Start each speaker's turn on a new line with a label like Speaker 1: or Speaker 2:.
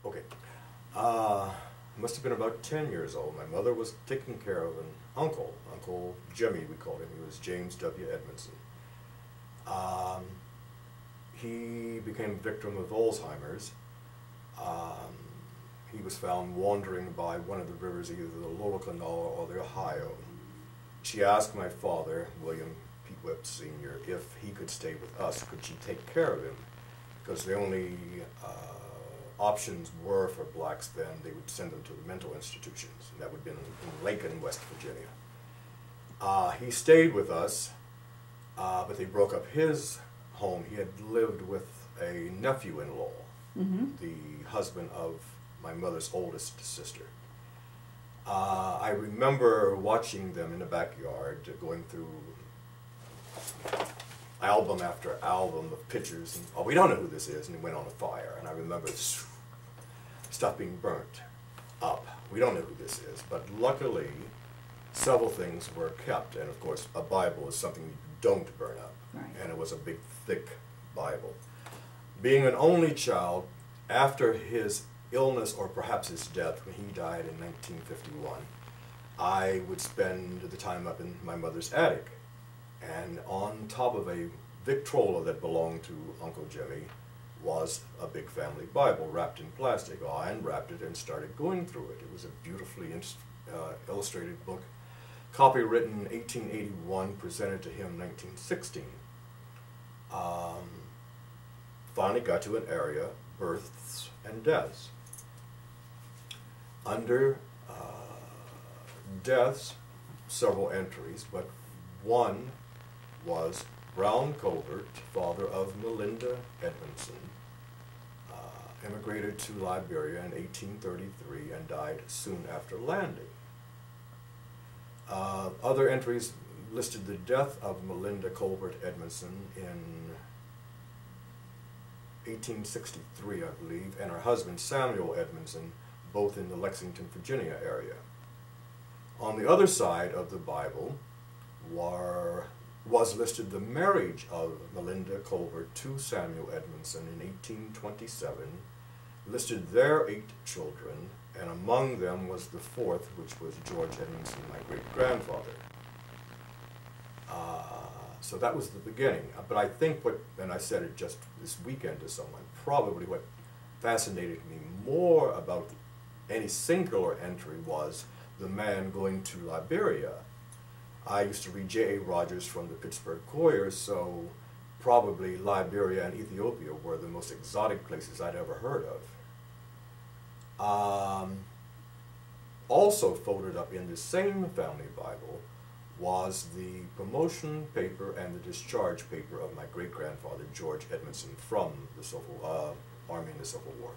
Speaker 1: Okay. Must have been about 10 years old. My mother was taking care of an uncle, Uncle Jimmy, we called him. He was James W. Edmondson. He became a victim of Alzheimer's. He was found wandering by one of the rivers, either the Lower Kanawha or the Ohio. She asked my father, William P. Webb Sr., if he could stay with us. Could she take care of him? Because the only options were for blacks then, they would send them to the mental institutions, and that would have been in Lincoln, West Virginia. He stayed with us, but they broke up his home. He had lived with a nephew-in-law, the husband of my mother's oldest sister. I remember watching them in the backyard, going through album after album of pictures, and, oh, we don't know who this is, and it went on a fire, and I remember stuff being burnt up. We don't know who this is, but luckily several things were kept, and of course a Bible is something you don't burn up, and it was a big thick Bible. Being an only child, after his illness or perhaps his death, when he died in 1951, I would spend the time up in my mother's attic, and on top of a Victrola that belonged to Uncle Jimmy was a big family Bible wrapped in plastic. I unwrapped it and started going through it. It was a beautifully illustrated book, copywritten 1881, presented to him 1916. Finally got to an area, births and deaths. Under deaths, several entries, but one was Brown Colbert, father of Melinda Edmondson, immigrated to Liberia in 1833 and died soon after landing. Other entries listed the death of Melinda Colbert Edmondson in 1863, I believe, and her husband Samuel Edmondson, both in the Lexington, Virginia area. On the other side of the Bible was listed the marriage of Melinda Colbert to Samuel Edmondson in 1827, listed their 8 children, and among them was the 4th, which was George Edmondson, my great-grandfather. So that was the beginning. But I think and I said it just this weekend to someone, probably what fascinated me more about any singular entry was the man going to Liberia. I used to read J.A. Rogers from the Pittsburgh Courier, so probably Liberia and Ethiopia were the most exotic places I'd ever heard of. Also folded up in the same family Bible was the promotion paper and the discharge paper of my great-grandfather, George Edmondson, from the Army in the Civil War.